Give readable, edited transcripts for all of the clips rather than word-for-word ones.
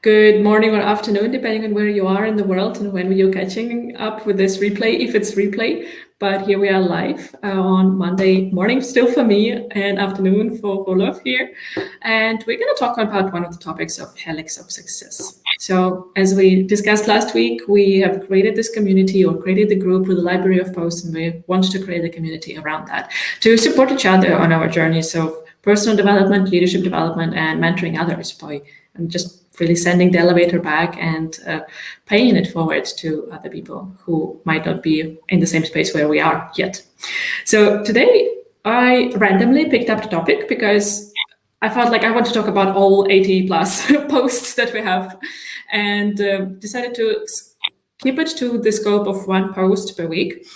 Good morning or afternoon, depending on where you are in the world and when you're catching up with this replay, if it's replay. But here we are live on Monday morning, still for me, and afternoon for Roelof here. And we're going to talk about one of the topics of Helix of success. So as we discussed last week, we have created this community or created the group with a library of posts, and we want to create a community around that to support each other on our journeys of personal development, leadership development, and mentoring others by just really sending the elevator back and paying it forward to other people who might not be in the same space where we are yet. So today I randomly picked up the topic because I felt like I want to talk about all 80 plus posts that we have, and decided to keep it to the scope of one post per week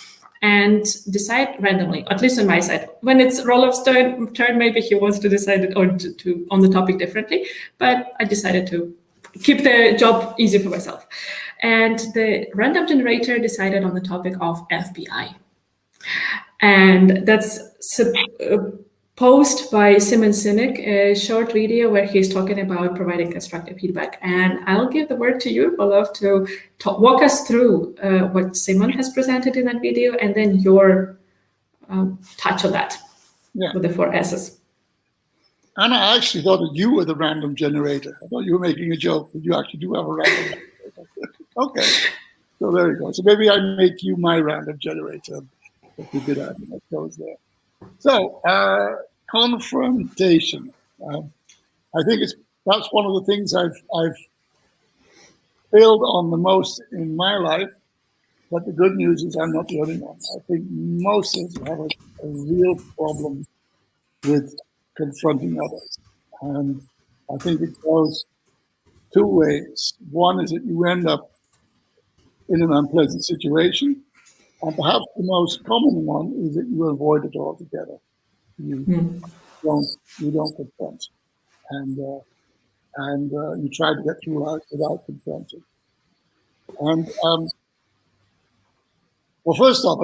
and decide randomly, at least on my side. When it's Roelof's turn, maybe he wants to decide it or to on the topic differently, but I decided to keep the job easy for myself. And the random generator decided on the topic of FBI. And that's a post by Simon Sinek, a short video where he's talking about providing constructive feedback. And I'll give the word to you, Roelof, to walk us through what Simon has presented in that video, and then your touch on that with the 4 S's. Anna, I actually thought that you were the random generator. I thought you were making a joke, but you actually do have a random generator. Okay, so there you go. So maybe I make you my random generator. That's a good idea. That goes there. So, confrontation. I think that's one of the things I've failed on the most in my life. But the good news is I'm not the only one. I think most of us have a real problem with confronting others. And I think it goes 2 ways. One is that you end up in an unpleasant situation. And perhaps the most common one is that you avoid it altogether. You don't confront, and you try to get through life without confronting. And well, first off,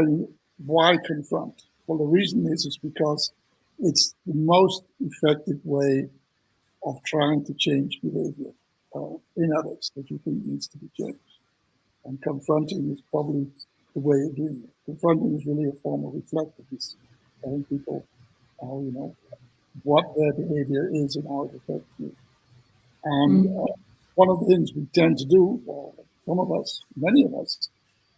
why confront? Well, the reason is because it's the most effective way of trying to change behavior in others that you think needs to be changed. And confronting is probably the way of doing it. Confronting is really a form of reflectiveness, telling people, what their behavior is and how it affects you. And one of the things we tend to do, or some of us, many of us,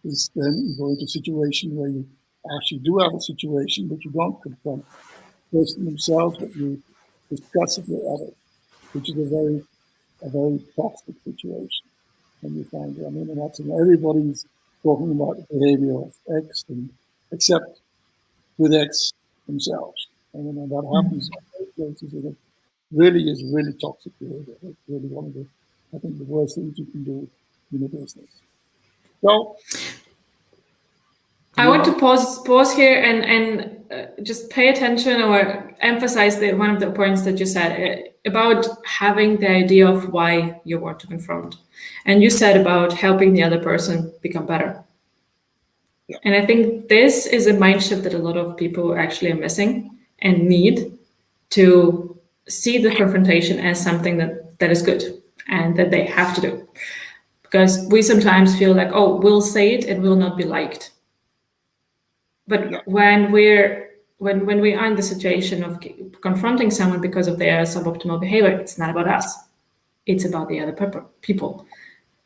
is then you go into a situation where you actually do have a situation, but you don't confront the person themselves, but you discuss it with others, which is a very toxic situation. And you find, and that's everybody's talking about the behavior of X, except with X themselves. And that happens in places, and it really is really toxic behavior. It's really one of the worst things you can do in a business. So I want to pause here and just pay attention or emphasize one of the points that you said about having the idea of why you want to confront. And you said about helping the other person become better. Yeah. And I think this is a mind shift that a lot of people actually are missing and need to see the confrontation as something that is good and that they have to do. Because we sometimes feel like, oh, we'll say it, it will not be liked. But when we are in the situation of confronting someone because of their suboptimal behavior, it's not about us. It's about the other people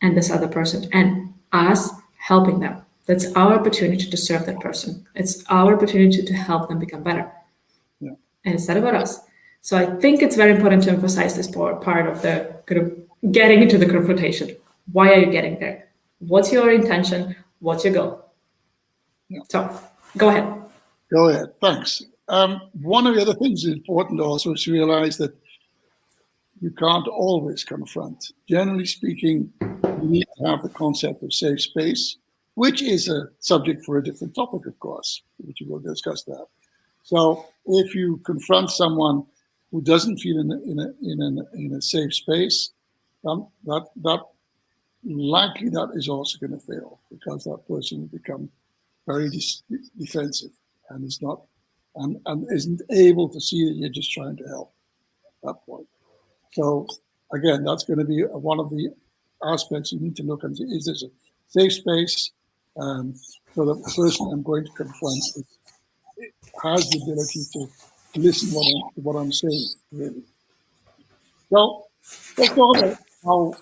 and this other person and us helping them. That's our opportunity to serve that person. It's our opportunity to help them become better. Yeah. And it's not about us. So I think it's very important to emphasize this part of the kind of getting into the confrontation. Why are you getting there? What's your intention? What's your goal? Yeah. So go ahead. Go ahead. Thanks. One of the other things that's important also is to realize that you can't always confront. Generally speaking, you need to have the concept of safe space, which is a subject for a different topic, of course, which we will discuss that. So if you confront someone who doesn't feel in a safe space, that likely that is also going to fail, because that person will become very defensive and is not and isn't able to see that you're just trying to help at that point. So again, that's going to be one of the aspects you need to look at. Is this a safe space? So the person I'm going to confront has the ability to listen to what I'm saying, really. So let's talk about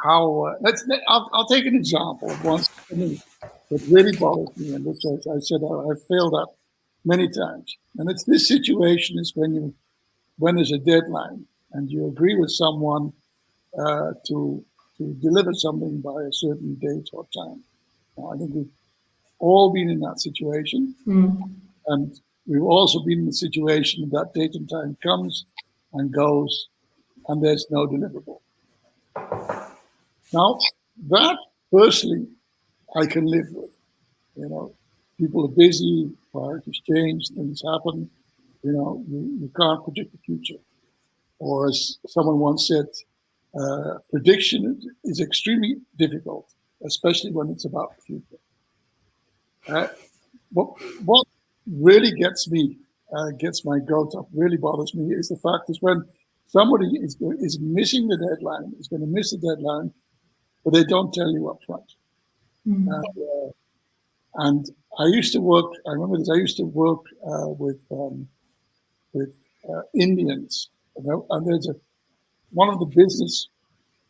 I'll take an example of one for me that really bothers me, and which I said I failed at many times. And it's this situation is when there's a deadline and you agree with someone to deliver something by a certain date or time. Now, I think we've all been in that situation, and we've also been in the situation that date and time comes and goes, and there's no deliverable. Now, that personally, I can live with. People are busy, priorities change, things happen. You can't predict the future. Or as someone once said, prediction is extremely difficult, especially when it's about the future. What really gets my goat up, really bothers me, is the fact is when somebody is missing the deadline, is going to miss the deadline, but they don't tell you up front. And I used to work. I remember this. I used to work with Indians, and there's one of the business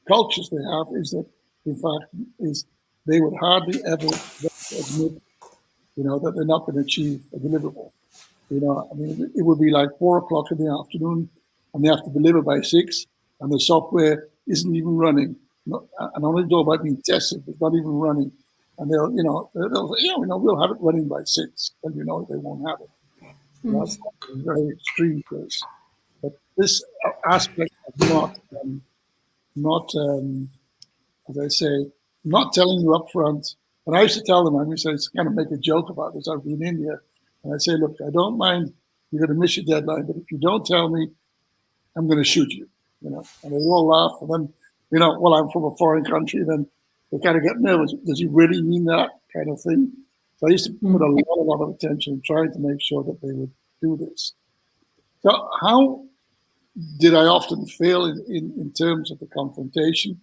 cultures they have is that, in fact, is they would hardly ever admit, that they're not going to achieve a deliverable. It would be like 4 o'clock in the afternoon, and they have to deliver by 6, and the software isn't even running. And on the door might be tested, it's not even running. And they'll say, we'll have it running by 6, and they won't have it. That's a very extreme case. But this aspect of not as I say, not telling you up front. And I used to tell them, I used to kind of make a joke about this. I'd be in India, and I say, look, I don't mind you're going to miss your deadline, but if you don't tell me, I'm going to shoot you. And they all laugh. And then, well, I'm from a foreign country, then they kind of get nervous. Does he really mean that kind of thing? So I used to put a lot of attention trying to make sure that they would do this. So how did I often fail in terms of the confrontation?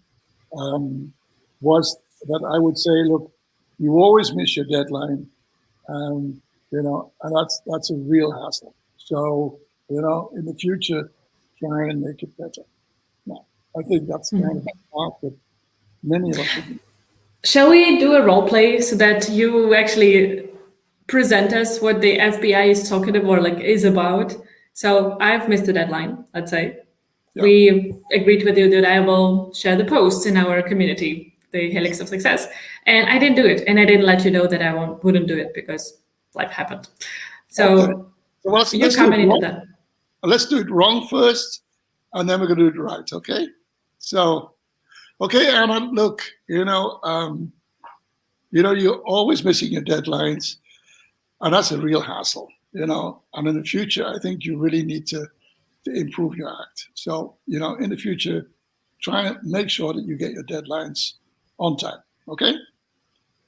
Was that I would say, look, you always miss your deadline, and that's a real hassle. So in the future, try and make it better. Now, I think that's kind of a part that many of us should do. Shall we do a role play so that you actually present us what the FBI is talking about, like is about? So I've missed the deadline, let's say. Yeah. We agreed with you that I will share the posts in our community, the Helix of Success. And I didn't do it. And I didn't let you know that I wouldn't do it because life happened. So, okay. Let's do it wrong first, and then we're going to do it right, okay? So, okay, Anna, look, you're always missing your deadlines, and that's a real hassle, and in the future, I think you really need to improve your act. So, in the future, try and make sure that you get your deadlines on time, okay?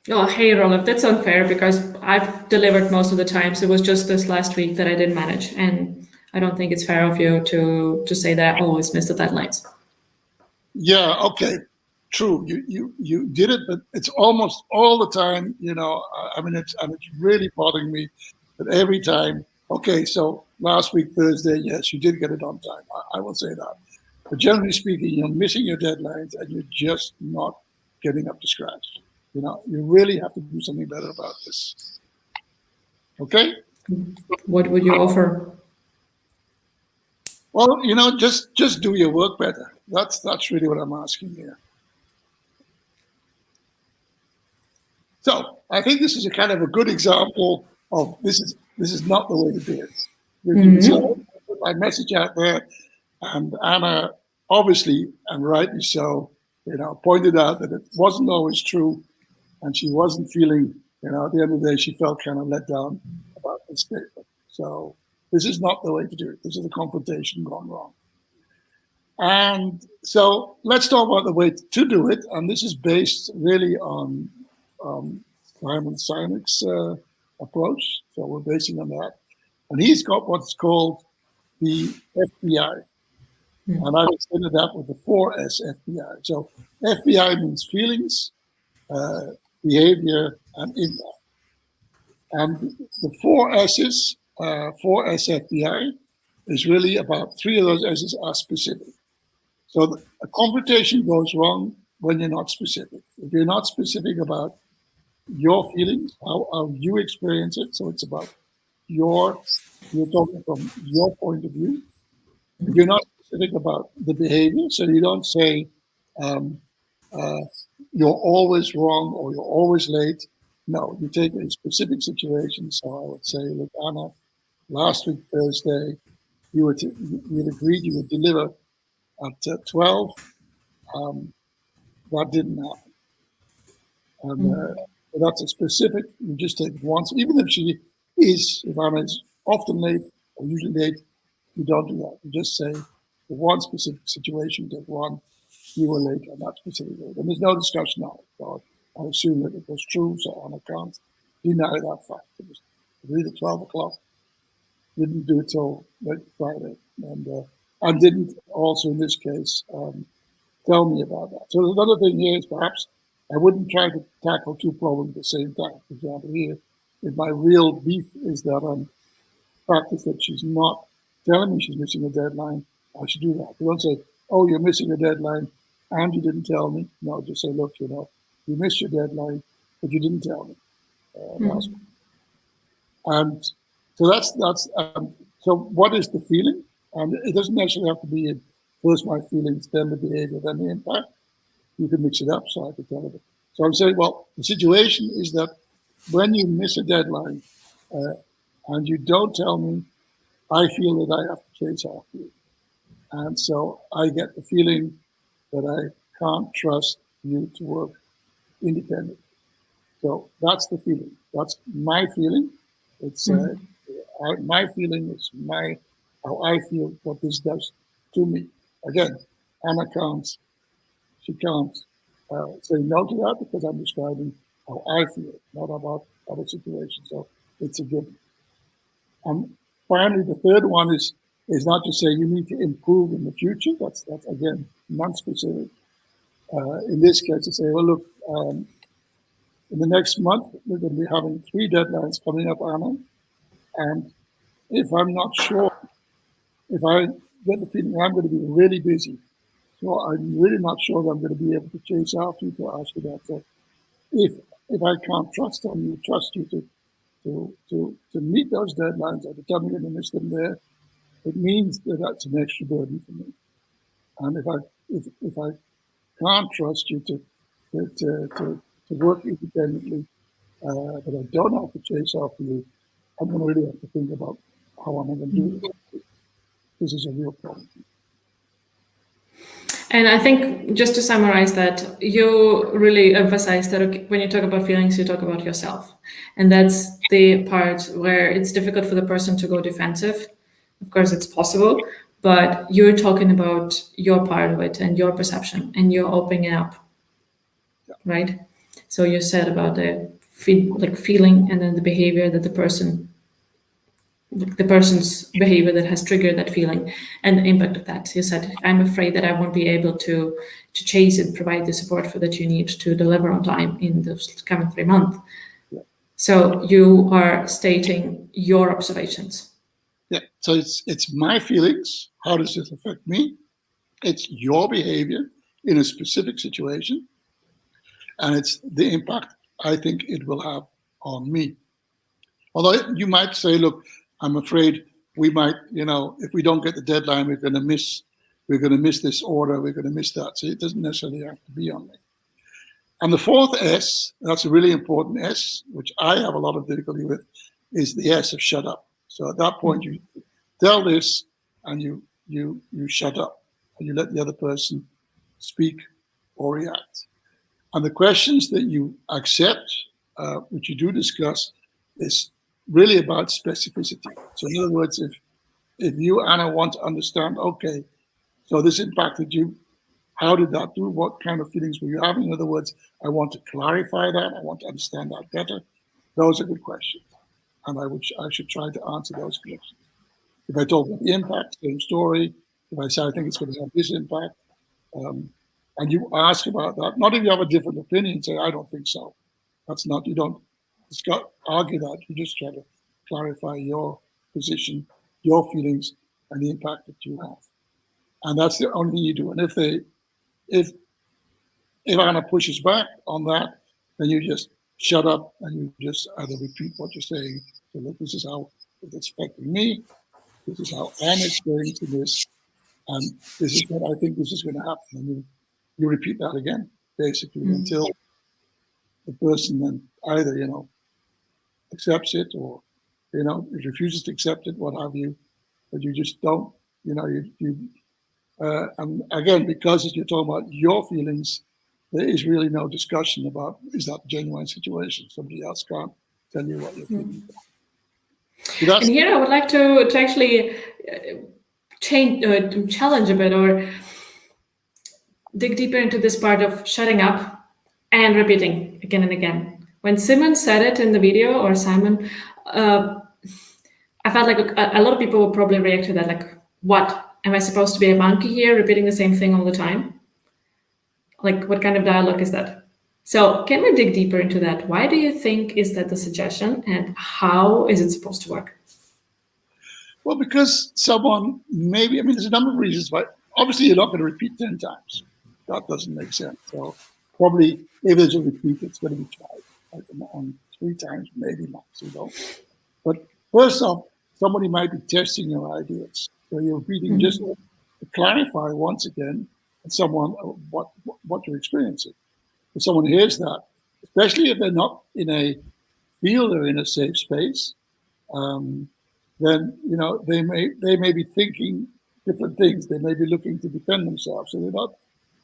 Oh, hey, Roelof, that's unfair because I've delivered most of the time. So it was just this last week that I didn't manage. And I don't think it's fair of you to say that I always miss the deadlines. Yeah, okay. True. You did it, but it's almost all the time, it's really bothering me that every time, okay, so last week, Thursday, yes, you did get it on time. I will say that. But generally speaking, you're missing your deadlines and you're just not getting up to scratch. You really have to do something better about this. Okay? What would you offer? Well, just do your work better. That's really what I'm asking here. So I think this is a kind of a good example of this is not the way to do it. So I put my message out there, and Anna, obviously and rightly so, pointed out that it wasn't always true, and she wasn't feeling, at the end of the day, she felt kind of let down about this statement. So this is not the way to do it. This is a confrontation gone wrong. And so let's talk about the way to do it. And this is based really on Simon Sinek's approach. So we're basing on that. And he's got what's called the FBI. And I extended that with the 4S FBI. So FBI means feelings, behavior, and impact. And the 4S's, 4S FBI, is really about 3 of those S's are specific. So a confrontation goes wrong when you're not specific. If you're not specific about your feelings, how you experience it, so it's about you're talking from your point of view. If you're not specific about the behavior, so you don't say um, you're always wrong or you're always late. No, you take a specific situation. So I would say, look, Anna, last week Thursday, you had agreed you would deliver at 12. That didn't happen. And that's a specific, you just take it once. Even if she is, if Anna is often late or usually late, you don't do that. You just say, for one specific situation, take one, you were late on that specific date. And there's no discussion on it. So I assume that it was true, so Anna can't deny that fact. It was agreed at 12 o'clock, didn't do it till late Friday, and didn't also in this case tell me about that. So another thing here is perhaps I wouldn't try to tackle 2 problems at the same time. For example, here, if my real beef is that I'm practice that she's not telling me she's missing a deadline, I should do that. You don't say, oh, you're missing a deadline and you didn't tell me. No, just say, look, you missed your deadline, but you didn't tell me last week. And so that's so what is the feeling? And it doesn't necessarily have to be first my feelings, then the behavior, then the impact. You can mix it up, so I could tell it. So I'm saying, well, the situation is that when you miss a deadline and you don't tell me, I feel that I have to chase after you. And so I get the feeling that I can't trust you to work independently. So that's the feeling. That's my feeling. It's my feeling is how I feel what this does to me. Again, Anna she can't say no to that because I'm describing how I feel, not about other situations. So it's a given. And finally, the third one is not to say you need to improve in the future. That's again non-specific. In this case, to say, well, look, in the next month we're going to be having 3 deadlines coming up, Anna, and if I'm not sure, if I get the feeling I'm going to be really busy, so I'm really not sure that I'm going to be able to chase after you to ask you that. So if I can't trust you to meet those deadlines or to tell me you're going to miss them there, it means that that's an extra burden for me. And if I can't trust you to work independently, but I don't have to chase after you, I'm going to really have to think about how am I going to do this. This is a real problem. And I think just to summarize that, you really emphasize that when you talk about feelings, you talk about yourself. And that's the part where it's difficult for the person to go defensive. Of course, it's possible, but you're talking about your part of it and your perception, and you're opening up, right? So you said about the feeling and then the behavior that the person's behavior that has triggered that feeling and the impact of that. You said, I'm afraid that I won't be able to chase and provide the support for that you need to deliver on time in those coming 3 months. Yeah. So you are stating your observations. Yeah. So it's my feelings. How does this affect me? It's your behavior in a specific situation. And it's the impact I think it will have on me. Although you might say, look, I'm afraid we might, if we don't get the deadline, we're going to miss this order, we're going to miss that. So it doesn't necessarily have to be on me. And the 4th S, that's a really important S, which I have a lot of difficulty with, is the S of shut up. So at that point, you tell this and you shut up and you let the other person speak or react. And the questions that you accept, which you do discuss, is really about specificity. So in other words, if you, Anna, want to understand, okay, so this impacted you, how did that do? What kind of feelings were you having? In other words, I want to clarify that. I want to understand that better. Those are good questions. And I should try to answer those questions. If I talk about the impact, same story. If I say I think it's going to have this impact, and you ask about that, not if you have a different opinion, say I don't think so. That's not, you don't argue that. You just try to clarify your position, your feelings, and the impact that you have. And that's the only thing you do. And if Anna pushes back on that, then you just shut up and you just either repeat what you're saying. So look, this is how it's affecting me. This is how I'm experiencing this. And this is what I think this is going to happen. And you repeat that again, basically, until the person then either, accepts it or, it refuses to accept it, what have you. But you just don't, and again, because you're talking about your feelings, there is really no discussion about, is that a genuine situation? Somebody else can't tell you what you're feeling. And here I would like to actually challenge a bit or dig deeper into this part of shutting up and repeating again and again. When Simon said it in the video, or Simon, I felt like a lot of people would probably react to that, like, what? Am I supposed to be a monkey here, repeating the same thing all the time? Like, what kind of dialogue is that? So can we dig deeper into that? Why do you think is that the suggestion, and how is it supposed to work? Well, because someone there's a number of reasons, but obviously you're not going to repeat 10 times. That doesn't make sense. So probably if there's a repeat, it's going to be tried on 3 times, maybe max, But first off, somebody might be testing your ideas. So you're repeating just to clarify once again someone what you're experiencing. If someone hears that, especially if they're not in a field or in a safe space, then they may be thinking different things. They may be looking to defend themselves, so they're not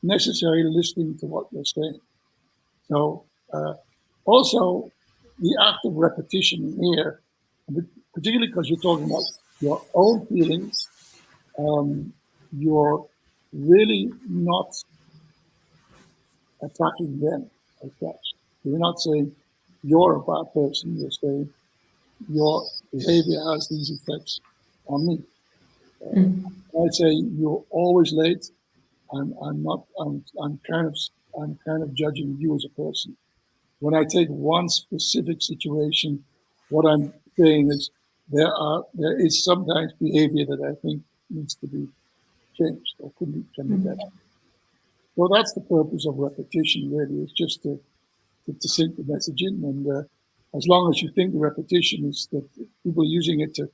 necessarily listening to what you're saying. So also the act of repetition here, particularly because you're talking about your own feelings, you're really not attacking them as such. You're not saying you're a bad person. You're saying your behavior has these effects on me. I'd say you're always late. I'm kind of judging you as a person. When I take one specific situation, what I'm saying is there is sometimes behavior that I think needs to be changed or can be better. So that's the purpose of repetition, really. It's just to sink the message in, and as long as you think the repetition is that people are using it to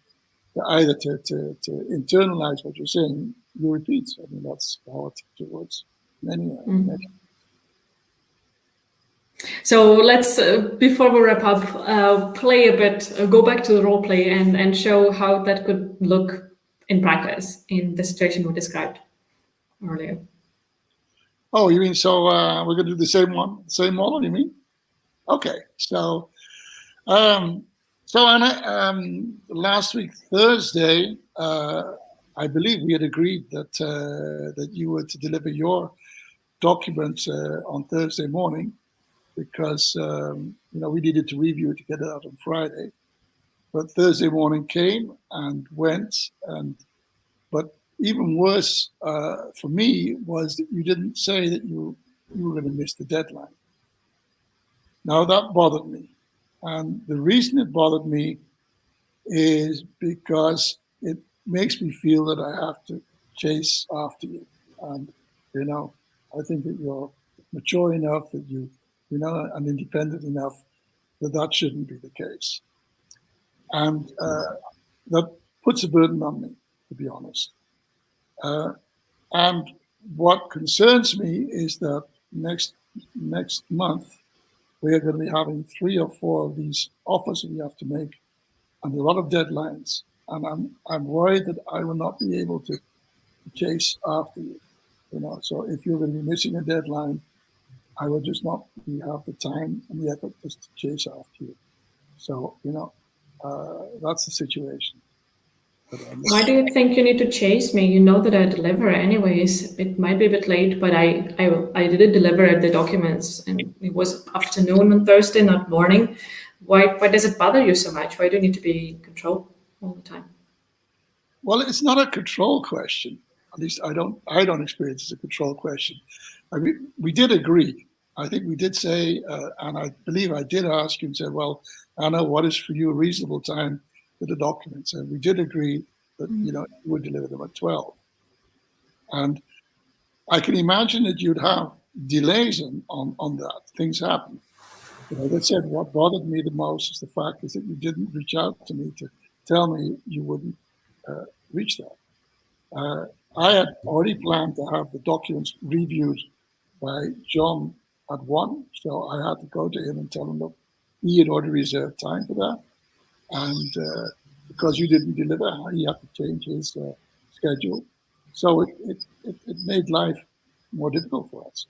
either to internalize what you're saying, you repeat. I mean, that's how it works. Many. So let's, before we wrap up, play a bit, go back to the role play and show how that could look in practice in the situation we described earlier. Oh, you mean so we're going to do the same model, you mean? Okay, so Anna, last week, Thursday, I believe we had agreed that you were to deliver your documents on Thursday morning because we needed to review it to get it out on Friday. But Thursday morning came and went, but even worse for me was that you didn't say that you were going to miss the deadline. Now that bothered me. And the reason it bothered me is because it makes me feel that I have to chase after you. And, I think that you're mature enough, that and independent enough that shouldn't be the case. And that puts a burden on me, to be honest. And what concerns me is that next month, we are going to be having 3 or 4 of these offers that we have to make, and a lot of deadlines. And I'm worried that I will not be able to chase after you. So if you're going to be missing a deadline, I will just not have the time and the effort just to chase after you. So that's the situation. Why do you think you need to chase me? You know that I deliver anyways. It might be a bit late, but I did deliver the documents, and it was afternoon on Thursday, not morning. Why does it bother you so much? Why do you need to be in control all the time? Well, it's not a control question. at least I don't experience as a control question. I mean, we did agree. I think we did say, and I believe I did ask you and said, well, Anna, what is for you a reasonable time for the documents? And we did agree that, you would deliver them at 12. And I can imagine that you'd have delays on that. Things happen. As I said, what bothered me the most is the fact is that you didn't reach out to me to tell me you wouldn't reach that. I had already planned to have the documents reviewed by John at 1, so I had to go to him and tell him, look, he had already reserved time for that, and because you didn't deliver, he had to change his schedule. So it made life more difficult for us.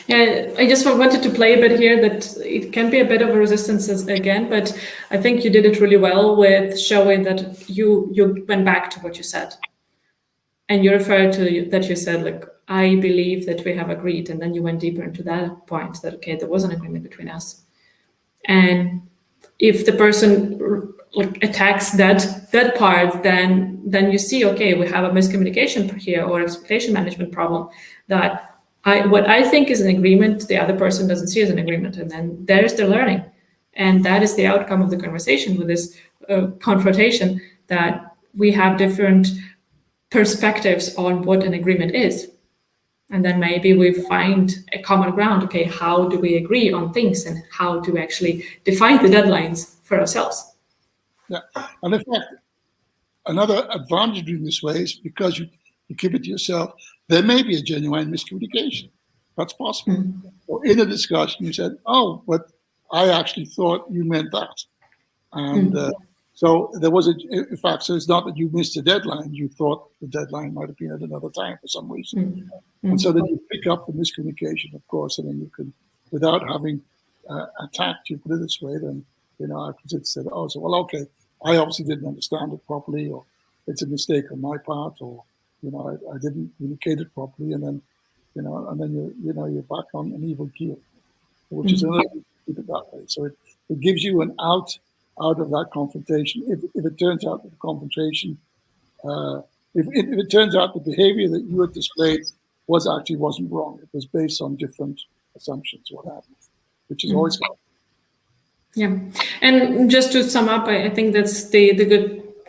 Yeah, I just wanted to play a bit here that it can be a bit of a resistance again, but I think you did it really well with showing that you went back to what you said. And you referred to that you said, like, I believe that we have agreed. And then you went deeper into that point that, okay, there was an agreement between us. And if the person attacks that part, then you see, okay, we have a miscommunication here or expectation management problem that what I think is an agreement, the other person doesn't see as an agreement. And then there's the learning. And that is the outcome of the conversation with this confrontation, that we have different perspectives on what an agreement is. And then maybe we find a common ground. Okay, how do we agree on things and how do we actually define the deadlines for ourselves? Yeah, and in fact, another advantage in this way is because you keep it to yourself, there may be a genuine miscommunication. That's possible. Mm-hmm. Or in a discussion, you said, oh, but I actually thought you meant that. And so there was in fact, so it's not that you missed a deadline, you thought the deadline might have been at another time for some reason. And so then you pick up the miscommunication, of course, and then you can, without having attacked, you put it this way, then, I could said, oh, so, well, okay, I obviously didn't understand it properly, or it's a mistake on my part, or, I didn't communicate it properly, and then, and then you're back on an even keel, which is another way to keep it that way. So it gives you an out of that confrontation. If it turns out that the confrontation, if it turns out the behavior that you had displayed wasn't wrong, it was based on different assumptions, what happened, which is always good. Yeah, and just to sum up, I think that's the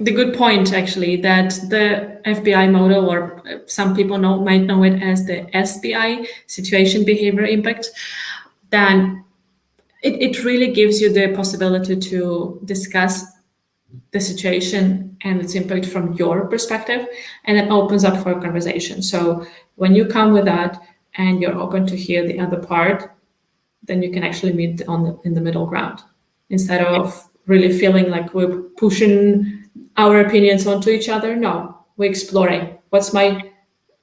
good point, actually, that the FBI model, or some people might know it as the SBI, situation behavior impact, then it really gives you the possibility to discuss the situation and its impact from your perspective, and it opens up for a conversation. So when you come with that and you're open to hear the other part, then you can actually meet in the middle ground, instead of really feeling like we're pushing our opinions onto each other. No, we're exploring. What's my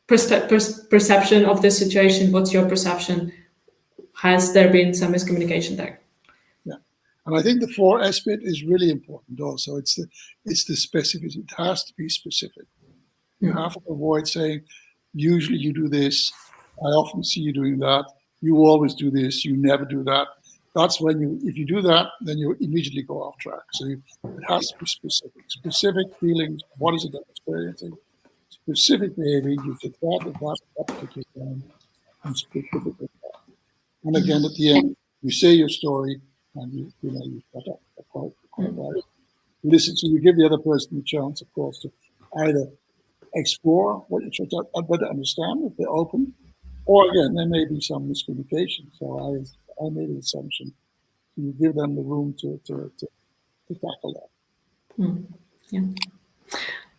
perception of this situation? What's your perception? Has there been some miscommunication there? Yeah, and I think the 4S bit is really important also. It's the specificity. It has to be specific. You have to avoid saying, usually you do this, I often see you doing that, you always do this, you never do that. That's when if you do that, then you immediately go off track. So it has to be specific. Specific feelings, what is it that I'm experiencing? Specific behavior, you did that at that particular time, and specific. And again, at the end, you say your story, and you shut up. Quite right. Listen, so you give the other person the chance, of course, to either explore what you try to better understand if they're open, or again, there may be some miscommunication. So I made an assumption. So you give them the room to tackle that. Yeah.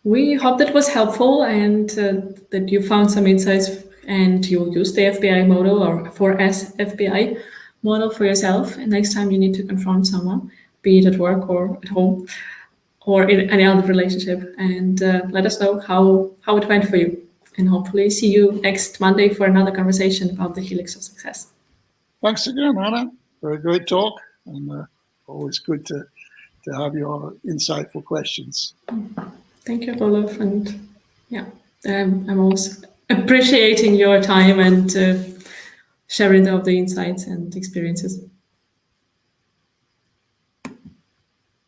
We hope that was helpful, and that you found some insights, and you use the FBI model, or 4S FBI model, for yourself. And next time you need to confront someone, be it at work or at home or in any other relationship, and let us know how it went for you. And hopefully see you next Monday for another conversation about the Helix of Success. Thanks again, Anna, for a great talk, and always good to have your insightful questions. Thank you, Roelof, and yeah, I'm always appreciating your time and sharing of the insights and experiences.